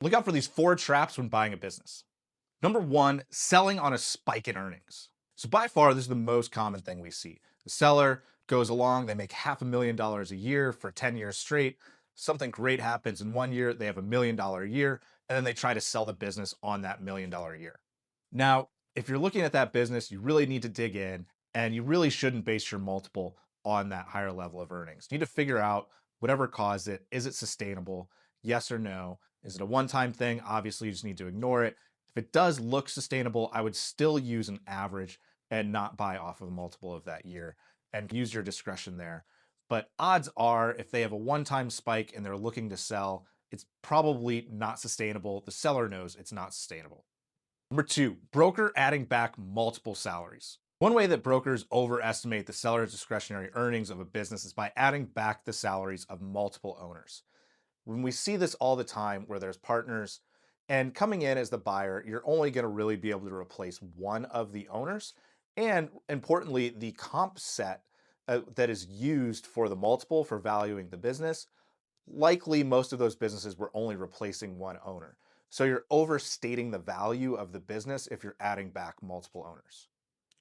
Look out for these four traps when buying a business. Number one, selling on a spike in earnings. So by far, this is the most common thing we see. The seller goes along, they make $500,000 a year for 10 years straight. Something great happens in 1 year, they have $1 million a year, and then they try to sell the business on that $1 million a year. Now, if you're looking at that business, you really need to dig in and you really shouldn't base your multiple on that higher level of earnings. You need to figure out whatever caused it. Is it sustainable? Yes or no? Is it a one time thing? Obviously, you just need to ignore it. If it does look sustainable, I would still use an average and not buy off of a multiple of that year and use your discretion there. But odds are, if they have a one time spike and they're looking to sell, it's probably not sustainable. The seller knows it's not sustainable. Number two, broker adding back multiple salaries. One way that brokers overestimate the seller's discretionary earnings of a business is by adding back the salaries of multiple owners. When we see this all the time where there's partners and coming in as the buyer, you're only going to really be able to replace one of the owners. And importantly, the comp set that is used for the multiple for valuing the business, likely most of those businesses were only replacing one owner. So you're overstating the value of the business if you're adding back multiple owners.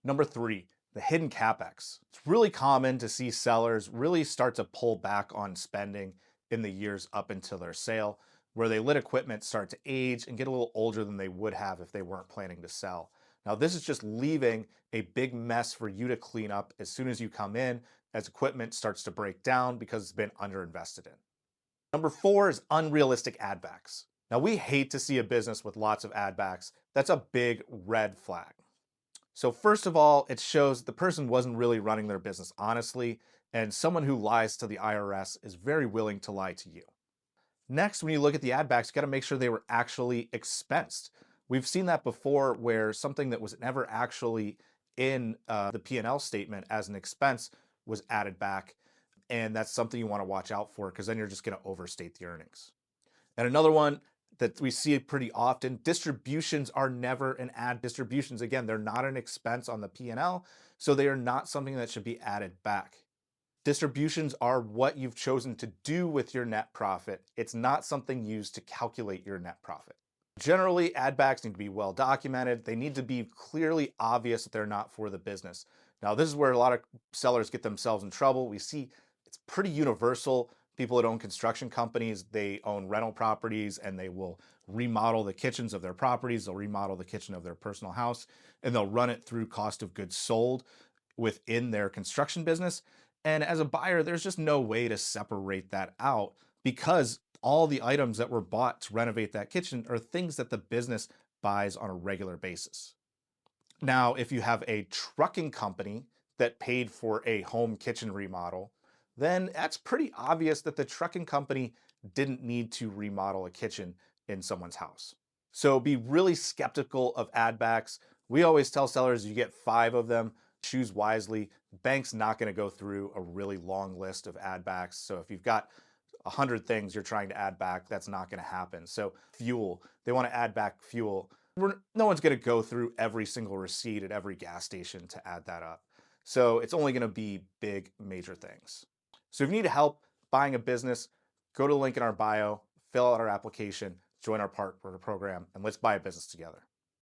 Number three, the hidden capex. It's really common to see sellers really start to pull back on spending in the years up until their sale, where they let equipment start to age and get a little older than they would have if they weren't planning to sell. Now, this is just leaving a big mess for you to clean up as soon as you come in, as equipment starts to break down because it's been underinvested in. Number four is unrealistic ad backs. Now, we hate to see a business with lots of ad backs. That's a big red flag. So first of all, it shows the person wasn't really running their business honestly, and someone who lies to the IRS is very willing to lie to you. Next, when you look at the ad backs, you got to make sure they were actually expensed. We've seen that before where something that was never actually in the P&L statement as an expense was added back, and that's something you want to watch out for because then you're just going to overstate the earnings. And another one that we see pretty often, distributions are never an ad. Distributions, again, they're not an expense on the P&L, so they are not something that should be added back. Distributions are what you've chosen to do with your net profit. It's not something used to calculate your net profit. Generally, ad backs need to be well documented. They need to be clearly obvious that they're not for the business. Now, this is where a lot of sellers get themselves in trouble. We see it's pretty universal. People that own construction companies, they own rental properties and they will remodel the kitchens of their properties. They'll remodel the kitchen of their personal house and they'll run it through cost of goods sold within their construction business. And as a buyer, there's just no way to separate that out because all the items that were bought to renovate that kitchen are things that the business buys on a regular basis. Now, if you have a trucking company that paid for a home kitchen remodel, then that's pretty obvious that the trucking company didn't need to remodel a kitchen in someone's house. So be really skeptical of ad backs. We always tell sellers you get 5 of them, choose wisely. Bank's not going to go through a really long list of ad backs. So if you've got 100 things you're trying to add back, that's not going to happen. So fuel, they want to add back fuel. No one's going to go through every single receipt at every gas station to add that up. So it's only going to be big, major things. So if you need help buying a business, go to the link in our bio, fill out our application, join our partner program, and let's buy a business together.